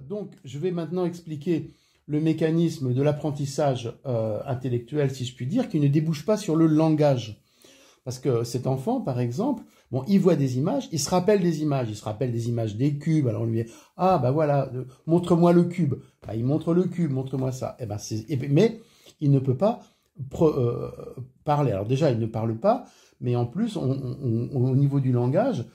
Donc, je vais maintenant expliquer le mécanisme de l'apprentissage intellectuel, si je puis dire, qui ne débouche pas sur le langage. Parce que cet enfant, par exemple, bon, il voit des images, il se rappelle des images, des cubes, alors on lui dit, ah, bah voilà, montre-moi le cube. Bah, il montre le cube, montre-moi ça. Eh ben, mais il ne peut pas parler. Alors déjà, il ne parle pas, mais en plus, au niveau du langage,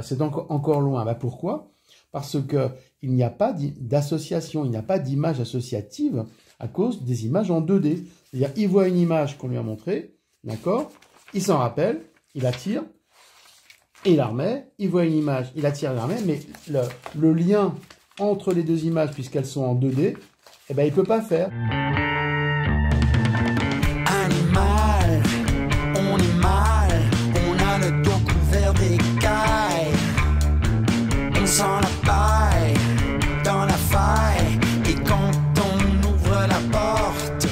c'est encore loin. Bah, pourquoi? Parce qu'il n'y a pas d'association, il n'y a pas d'image associative à cause des images en 2D. C'est-à-dire, il voit une image qu'on lui a montrée, d'accord? Il s'en rappelle, il attire, et il la remet. Il voit une image, il attire, il la remet, mais le lien entre les deux images, puisqu'elles sont en 2D, eh ben, il ne peut pas faire. Animal, on est mal, on a le dos couvert d'écailles. On sent la paille dans la faille, et quand on ouvre la porte,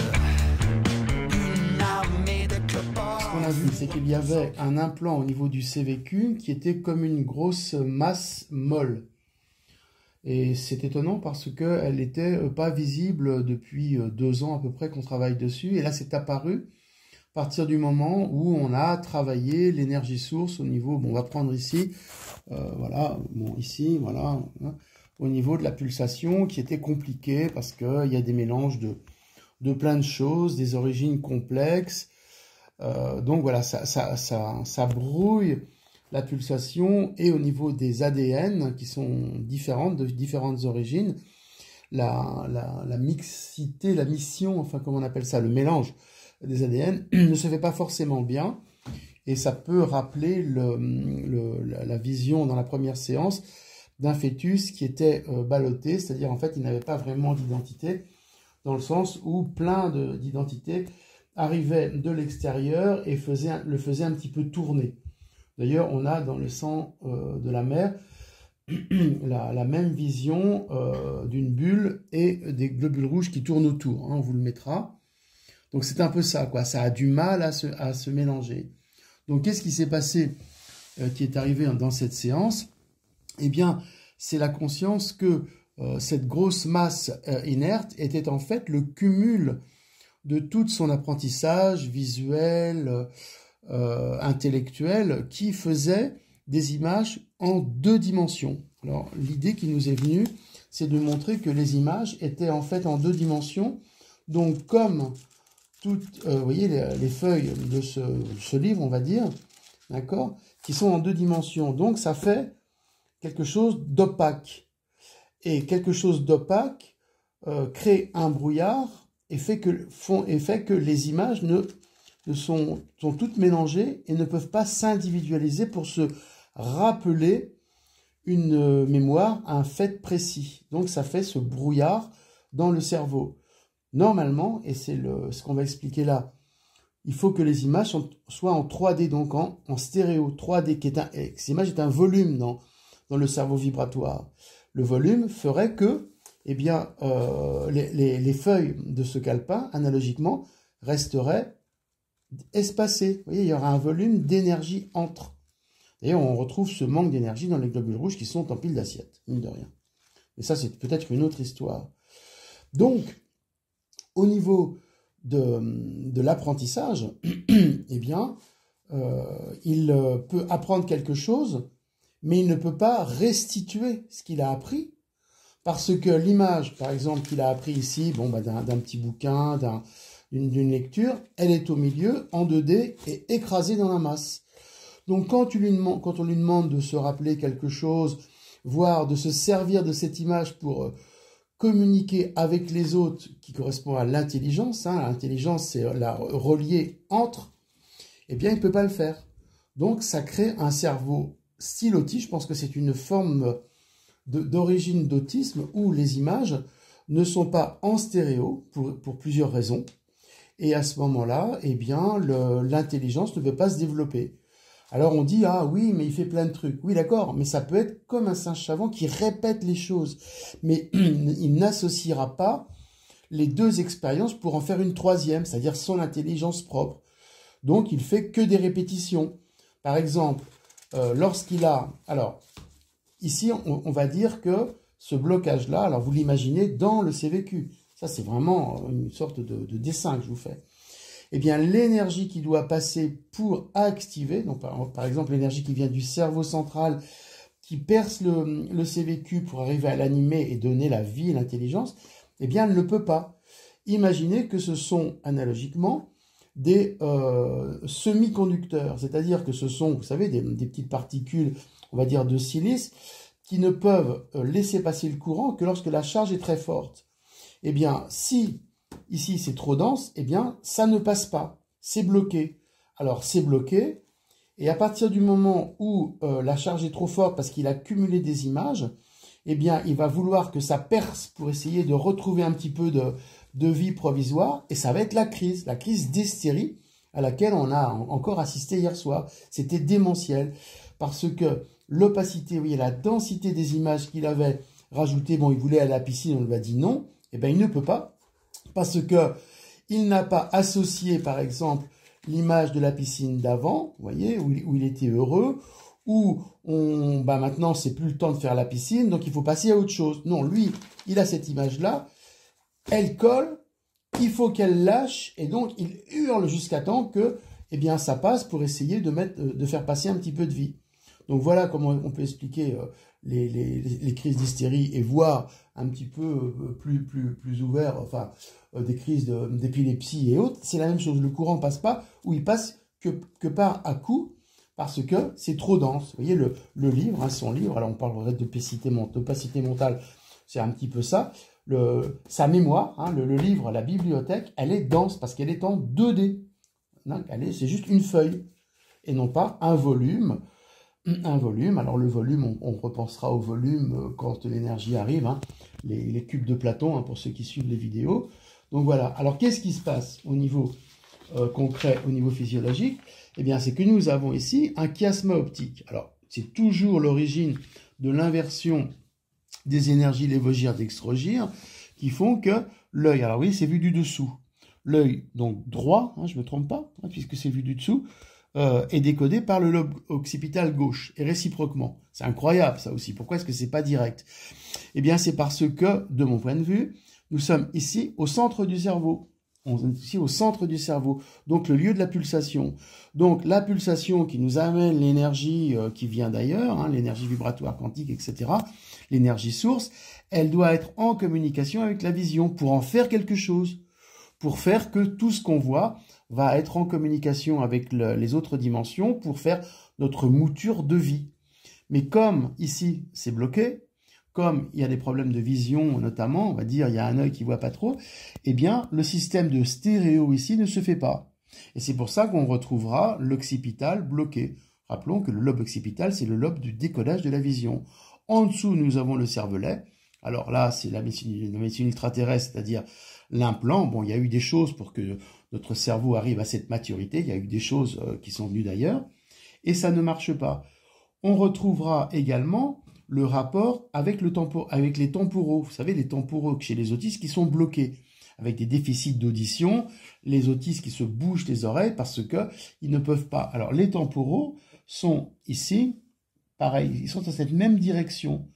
une armée de cloportes. Ce qu'on a vu, c'est qu'il y avait un implant au niveau du CVQ qui était comme une grosse masse molle. Et c'est étonnant parce qu'elle n'était pas visible depuis 2 ans à peu près qu'on travaille dessus. Et là, c'est apparu à partir du moment où on a travaillé l'énergie source au niveau, bon, on va prendre ici, voilà, bon, ici, voilà, hein, au niveau de la pulsation qui était compliquée parce qu'il y a des mélanges de plein de choses, des origines complexes. Donc voilà, ça brouille la pulsation, et au niveau des ADN qui sont différentes, de différentes origines, la mixité, la mission, enfin comment on appelle ça, le mélange des ADN ne se fait pas forcément bien, et ça peut rappeler la vision dans la première séance d'un fœtus qui était ballotté, c'est-à-dire en fait il n'avait pas vraiment d'identité, dans le sens où plein d'identités arrivaient de l'extérieur et le faisaient un petit peu tourner. D'ailleurs, on a dans le sang de la mère la même vision d'une bulle et des globules rouges qui tournent autour. Hein, on vous le mettra. Donc c'est un peu ça, quoi. Ça a du mal à se mélanger. Donc qu'est-ce qui s'est passé, qui est arrivé dans cette séance? Eh bien, c'est la conscience que cette grosse masse inerte était en fait le cumul de tout son apprentissage visuel, intellectuel, qui faisait des images en 2 dimensions. Alors, l'idée qui nous est venue, c'est de montrer que les images étaient en fait en 2 dimensions. Donc, comme toutes, vous voyez, les feuilles de ce livre, on va dire, d'accord, qui sont en 2 dimensions. Donc, ça fait quelque chose d'opaque. Et quelque chose d'opaque crée un brouillard et fait que les images sont toutes mélangées et ne peuvent pas s'individualiser pour se rappeler une mémoire, un fait précis. Donc ça fait ce brouillard dans le cerveau. Normalement, et c'est ce qu'on va expliquer là, il faut que les images soient en 3D, donc en stéréo. 3D, cette image est un volume dans le cerveau vibratoire. Le volume ferait que, eh bien, les feuilles de ce calepin, analogiquement, resteraient espacées. Vous voyez, il y aura un volume d'énergie entre. D'ailleurs, on retrouve ce manque d'énergie dans les globules rouges qui sont en pile d'assiette, mine de rien. Mais ça, c'est peut-être une autre histoire. Donc, au niveau de l'apprentissage, eh bien, il peut apprendre quelque chose, mais il ne peut pas restituer ce qu'il a appris, parce que l'image, par exemple, qu'il a appris ici, bon, bah, d'un petit bouquin, d'une lecture, elle est au milieu, en 2D, et écrasée dans la masse. Donc, quand on lui demande de se rappeler quelque chose, voire de se servir de cette image pour communiquer avec les autres, qui correspond à l'intelligence, hein, l'intelligence, c'est la relier entre, eh bien, il ne peut pas le faire. Donc, ça crée un cerveau style autisme. Je pense que c'est une forme d'origine d'autisme où les images ne sont pas en stéréo pour plusieurs raisons. Et à ce moment-là, eh bien, l'intelligence ne peut pas se développer. Alors on dit, ah oui, mais il fait plein de trucs. Oui, d'accord, mais ça peut être comme un singe savant qui répète les choses. Mais il n'associera pas les 2 expériences pour en faire une 3e, c'est-à-dire son intelligence propre. Donc il fait que des répétitions. Par exemple, lorsqu'il a... Alors, ici, on va dire que ce blocage-là, alors vous l'imaginez dans le CVQ. Ça, c'est vraiment une sorte de dessin que je vous fais. Eh bien, l'énergie qui doit passer pour activer, donc par exemple l'énergie qui vient du cerveau central, qui perce le CVQ pour arriver à l'animer et donner la vie et l'intelligence, eh bien, elle ne peut pas. Imaginez que ce sont, analogiquement, des semi-conducteurs, c'est-à-dire que ce sont, vous savez, des petites particules, on va dire, de silice, qui ne peuvent laisser passer le courant que lorsque la charge est très forte. Eh bien, si ici c'est trop dense, eh bien, ça ne passe pas, c'est bloqué. Alors, c'est bloqué, et à partir du moment où la charge est trop forte parce qu'il a cumulé des images, eh bien, il va vouloir que ça perce pour essayer de retrouver un petit peu de vie provisoire, et ça va être la crise d'hystérie à laquelle on a encore assisté hier soir. C'était démentiel, parce que l'opacité, vous voyez, la densité des images qu'il avait rajoutées, bon, il voulait aller à la piscine, on lui a dit non, eh bien, il ne peut pas, parce que il n'a pas associé, par exemple, l'image de la piscine d'avant, vous voyez, où il était heureux, où maintenant, c'est plus le temps de faire la piscine, donc il faut passer à autre chose. Non, lui, il a cette image-là, elle colle, il faut qu'elle lâche, et donc il hurle jusqu'à temps que, eh bien, ça passe pour essayer de faire passer un petit peu de vie. Donc voilà comment on peut expliquer les crises d'hystérie et voir un petit peu plus ouvert, enfin, des crises d'épilepsie et autres. C'est la même chose, le courant passe pas, ou il passe que par à coup, parce que c'est trop dense. Vous voyez, le livre, hein, son livre, alors on parlerait d'opacité mentale, c'est un petit peu ça. Sa mémoire, hein, le livre, la bibliothèque, elle est dense parce qu'elle est en 2D. C'est juste une feuille et non pas un volume. Alors le volume, on repensera au volume quand l'énergie arrive, hein, les cubes de Platon, hein, pour ceux qui suivent les vidéos. Donc voilà, alors qu'est-ce qui se passe au niveau concret, au niveau physiologique? Eh bien, c'est que nous avons ici un chiasma optique. Alors, c'est toujours l'origine de l'inversion des énergies lévogyres d'extrogyres qui font que l'œil, alors oui, c'est vu du dessous. L'œil, donc droit, hein, je ne me trompe pas, hein, puisque c'est vu du dessous, est décodé par le lobe occipital gauche, et réciproquement. C'est incroyable, ça aussi. Pourquoi est-ce que c'est pas direct? Eh bien, c'est parce que, de mon point de vue, nous sommes ici au centre du cerveau. On est ici au centre du cerveau, donc le lieu de la pulsation. Donc, la pulsation qui nous amène l'énergie qui vient d'ailleurs, hein, l'énergie vibratoire quantique, etc., l'énergie source, elle doit être en communication avec la vision pour en faire quelque chose, pour faire que tout ce qu'on voit va être en communication avec les autres dimensions pour faire notre mouture de vie. Mais comme ici, c'est bloqué, comme il y a des problèmes de vision notamment, on va dire il y a un œil qui voit pas trop, eh bien le système de stéréo ici ne se fait pas. Et c'est pour ça qu'on retrouvera l'occipital bloqué. Rappelons que le lobe occipital, c'est le lobe du décodage de la vision. En dessous, nous avons le cervelet. Alors là, c'est la médecine ultra-terrestre, c'est-à-dire l'implant. Bon, il y a eu des choses pour que notre cerveau arrive à cette maturité. Il y a eu des choses qui sont venues d'ailleurs. Et ça ne marche pas. On retrouvera également le rapport avec les temporaux. Vous savez, les temporaux chez les autistes qui sont bloqués, avec des déficits d'audition, les autistes qui se bougent les oreilles parce qu'ils ne peuvent pas. Alors, les temporaux sont ici, pareil, ils sont dans cette même direction.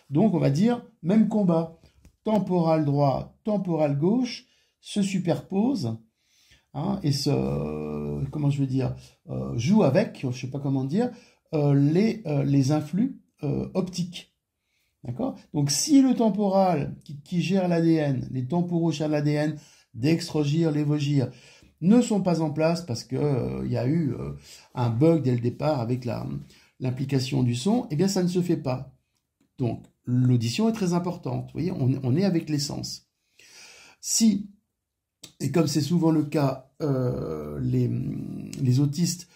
Donc, on va dire, même combat. Temporal droit, temporal gauche se superposent, hein, et jouent avec, je ne sais pas comment dire, les influx optiques. D'accord? Donc, si le temporal qui gère l'ADN, les temporaux gèrent l'ADN, dextrogyre, lévogyre, ne sont pas en place parce que y a eu un bug dès le départ avec l'implication du son, eh bien, ça ne se fait pas. Donc, l'audition est très importante. Vous voyez, on est avec les sens. Si, et comme c'est souvent le cas, les autistes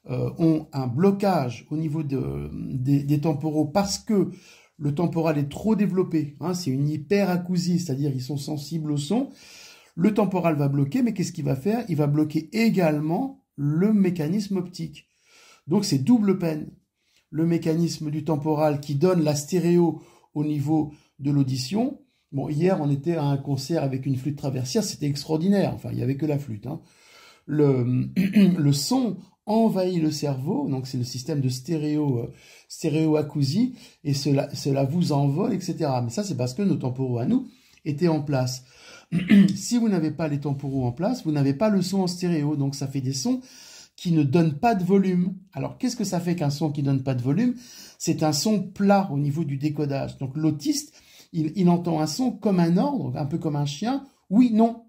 ont un blocage au niveau des temporaux parce que le temporal est trop développé, hein, c'est une hyperacousie, c'est-à-dire ils sont sensibles au son, le temporal va bloquer, mais qu'est-ce qu'il va faire? Il va bloquer également le mécanisme optique. Donc c'est double peine. Le mécanisme du temporal qui donne la stéréo au niveau de l'audition. Bon, hier, on était à un concert avec une flûte traversière, c'était extraordinaire. Enfin, il n'y avait que la flûte. Hein. Le son envahit le cerveau, donc c'est le système de stéréoacousie, et cela vous envole, etc. Mais ça, c'est parce que nos temporaux à nous étaient en place. Si vous n'avez pas les temporaux en place, vous n'avez pas le son en stéréo, donc ça fait des sons qui ne donnent pas de volume. Alors, qu'est-ce que ça fait qu'un son qui ne donne pas de volume? C'est un son plat au niveau du décodage. Donc, l'autiste, il entend un son comme un ordre, un peu comme un chien, oui, non.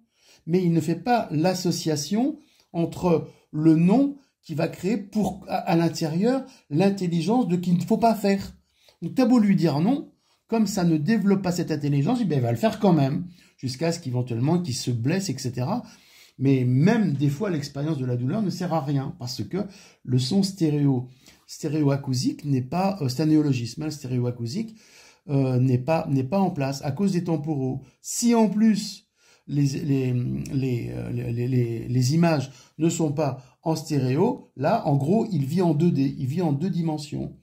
Mais il ne fait pas l'association entre le non qui va créer à l'intérieur l'intelligence de qu'il ne faut pas faire. Donc, t'as beau lui dire non, comme ça ne développe pas cette intelligence, il va le faire quand même, jusqu'à ce qu'éventuellement qu'il se blesse, etc. Mais même des fois, l'expérience de la douleur ne sert à rien, parce que le son stéréoacousique n'est pas, c'est un néologisme, le stéréoacousique n'est pas en place à cause des temporaux. Si en plus les images ne sont pas en stéréo, là, en gros, il vit en 2D, il vit en 2 dimensions.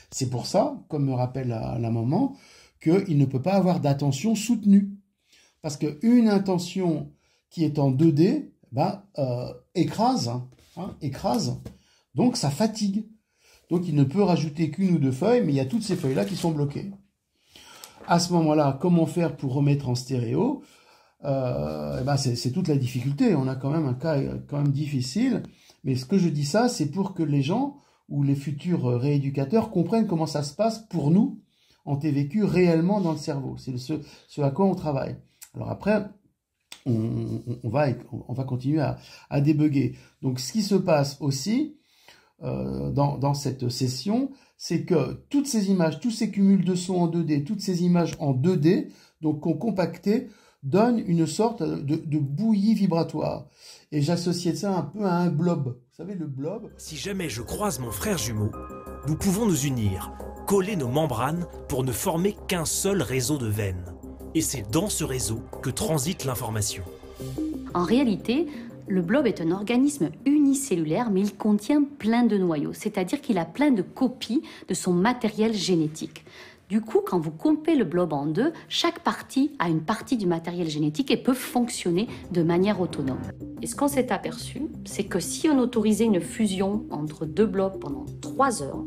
C'est pour ça, comme me rappelle la maman, qu'il ne peut pas avoir d'attention soutenue. Parce qu'une intention qui est en 2D, écrase, écrase, donc ça fatigue. Donc il ne peut rajouter qu'une ou 2 feuilles, mais il y a toutes ces feuilles-là qui sont bloquées. À ce moment-là, comment faire pour remettre en stéréo? C'est toute la difficulté. On a quand même un cas quand même difficile. Mais ce que je dis ça, c'est pour que les gens ou les futurs rééducateurs comprennent comment ça se passe pour nous en TVQ réellement dans le cerveau. C'est ce à quoi on travaille. Alors après, on va continuer à débugger. Donc ce qui se passe aussi dans cette session, c'est que toutes ces images, tous ces cumuls de sons en 2D, toutes ces images en 2D, donc qu'on compactait, donnent une sorte de bouillie vibratoire. Et j'associais ça un peu à un blob. Vous savez, le blob. Si jamais je croise mon frère jumeau, nous pouvons nous unir, coller nos membranes pour ne former qu'un seul réseau de veines. Et c'est dans ce réseau que transite l'information. En réalité, le blob est un organisme unicellulaire, mais il contient plein de noyaux, c'est-à-dire qu'il a plein de copies de son matériel génétique. Du coup, quand vous coupez le blob en 2, chaque partie a une partie du matériel génétique et peut fonctionner de manière autonome. Et ce qu'on s'est aperçu, c'est que si on autorisait une fusion entre 2 blobs pendant 3 heures,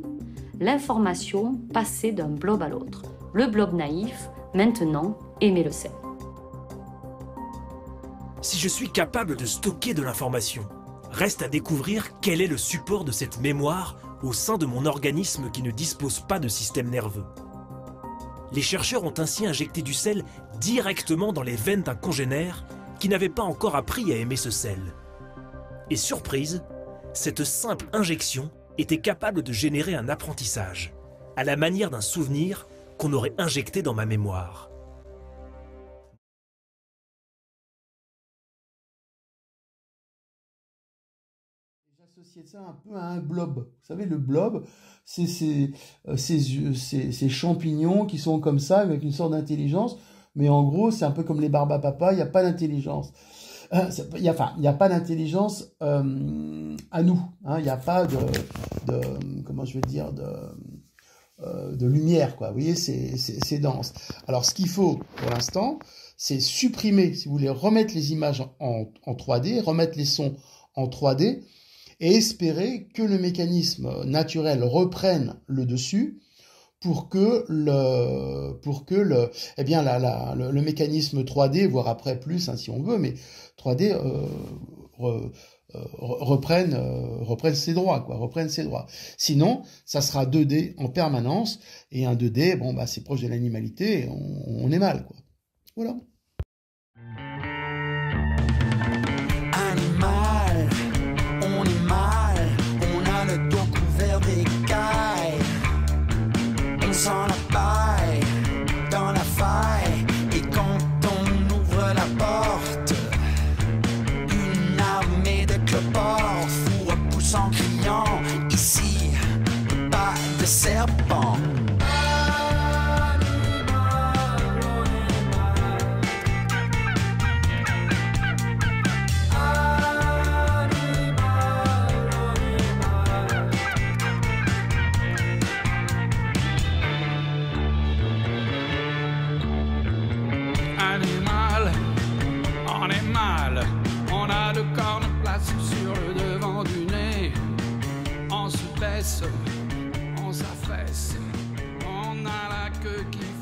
l'information passait d'un blob à l'autre. Le blob naïf, maintenant, aimait le sel. Si je suis capable de stocker de l'information, reste à découvrir quel est le support de cette mémoire au sein de mon organisme qui ne dispose pas de système nerveux. Les chercheurs ont ainsi injecté du sel directement dans les veines d'un congénère qui n'avait pas encore appris à aimer ce sel. Et surprise, cette simple injection était capable de générer un apprentissage, à la manière d'un souvenir qu'on aurait injecté dans ma mémoire. J'associais ça un peu à un blob. Vous savez, le blob, c'est ces champignons qui sont comme ça, avec une sorte d'intelligence, mais en gros, c'est un peu comme les barbes à papa, il n'y a pas d'intelligence. Il n'y a pas d'intelligence à nous. Il n'y a pas comment je vais dire, de lumière, quoi. Vous voyez, c'est dense. Alors, ce qu'il faut, pour l'instant, c'est supprimer, si vous voulez, remettre les images en 3D, remettre les sons en 3D, et espérer que le mécanisme naturel reprenne le dessus pour que le mécanisme 3D, voire après plus, si on veut, mais 3D reprenne ses droits, quoi, reprenne ses droits. Sinon, ça sera 2D en permanence, et un 2D, c'est proche de l'animalité, on est mal, quoi. Voilà. Sans la paille, dans la faille, et quand on ouvre la porte, une armée de cloportes vous repousse en criant, ici, pas de serpent. On a 2 cornes placées sur le devant du nez. s'affaisse, on s'affaisse, on a la queue qui